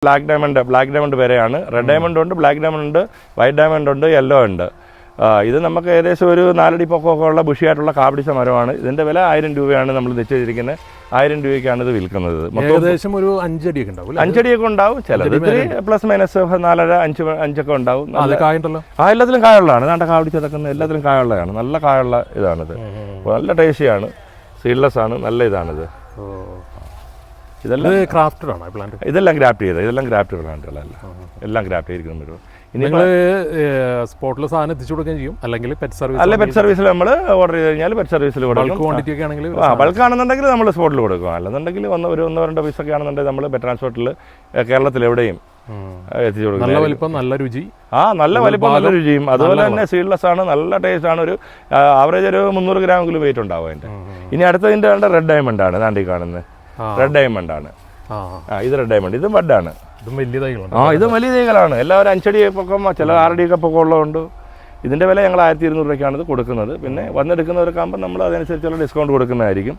Black diamond വരെയാണ്. Red diamond ഉണ്ട്, black diamond ഉണ്ട്, വൈറ്റ് ഡയമണ്ട് ഉണ്ട്, യെല്ലോ ഉണ്ട്. ഇത് നമുക്ക് ഏകദേശം ഒരു 4 അടി പൊക്കമൊക്കെ ഉള്ള ബുഷിയായിട്ടുള്ള കാപിടിച്ച മരമാണ്. ഇതിൻ്റെ വില 1000 രൂപയാണ് നമ്മൾ നിശ്ചയിച്ചിരിക്കുന്നത്. 1000 രൂപയ്ക്കാണ് ഇത് വിൽക്കുന്നത്. ഏകദേശം ഒരു 5 അടിയൊക്കെ ഉണ്ടാവും. 5 അടിയൊക്കെ ഉണ്ടാവും. ചിലത് ഇത്തിരി പ്ലസ് മൈനസ് 4.5 5 ഉണ്ടാവും. എല്ലാത്തിലും കായുള്ളതാണ്. നാണ്ട കാപിടിച്ചതൊക്കെ എല്ലാത്തിലും കായുള്ളതാണ്. നല്ല കായുള്ള ഇതാണിത്. നല്ല ടേസ്റ്റിയാണ്, സീഡ്ലെസ് ആണ്, നല്ല ഇതാണിത്. ഇതെല്ലാം ക്രാഫ്റ്റഡ് ആണ് പ്ലാന്റ്. ഇതെല്ലാം ഗ്രാഫ്റ്റ് ചെയ്തത്, ഇതെല്ലാം ഗ്രാഫ്റ്റഡ് പ്ലാന്റുകളല്ല, എല്ലാം ഗ്രാഫ്റ്റ് ചെയ്തിരിക്കുന്ന. നിങ്ങൾ സ്പോട്ടിൽ സാധനം എത്തിച്ചു കൊടുക്കുകയും ചെയ്യും, അല്ലെങ്കിൽ പെറ്റ് സർവീസ്? അല്ല, പെറ്റ് സർവീസിൽ നമ്മൾ ഓർഡർ ചെയ്ത് കഴിഞ്ഞാൽ പെറ്റ് സർവീസിൽ കൊടുക്കും. ക്വാണ്ടിറ്റി ഒക്കെ ആണെങ്കിൽ ബൾക്കാണെന്നുണ്ടെങ്കിൽ നമ്മൾ സ്പോട്ടിൽ കൊടുക്കും. അല്ലെന്നുണ്ടെങ്കിൽ ഒരു 1-2 പീസൊക്കെ ആണെന്നുണ്ടെങ്കിൽ നമ്മൾ പെറ്റ് ട്രാൻസ്പോർട്ടിൽ കേരളത്തിൽ എവിടെയും എത്തിച്ചു കൊടുക്കും. നല്ല വലിപ്പം, നല്ല രുചി. നല്ല വലിപ്പം, നല്ല രുചിയും. അതുപോലെ തന്നെ സീഡ്ലെസ് ആണ്, നല്ല ടേസ്റ്റ് ആണ്. ഒരു ആവറേജ് ഒരു 300 ഗ്രാമെങ്കിലും വെയിറ്റ് ഉണ്ടാവും അതിൻ്റെ. ഇനി അടുത്തതിൻ്റെ റെഡ് ഡയമണ്ട് ആണ്, ദാണ്ടി കാണുന്നത് റെഡ് ഡയമണ്ട് ആണ്. ഇത് റെഡ് ഡയമണ്ട്, ഇതും ബഡാണ്. ഇതും വലിയ തൈകളാണ്. ഇതും വലിയ തൈകളാണ്. എല്ലാവരും 5 അടി പൊക്കം, ചില 6 അടിയൊക്കെ പൊക്കം ഉള്ളതുകൊണ്ട്. ഇതിൻ്റെ വില ഞങ്ങൾ 1200 രൂപയ്ക്കാണ് ഇത് കൊടുക്കുന്നത്. പിന്നെ വന്നെടുക്കുന്നവർക്കാകുമ്പോൾ നമ്മൾ അതനുസരിച്ചുള്ള ഡിസ്കൗണ്ട് കൊടുക്കുന്നതായിരിക്കും.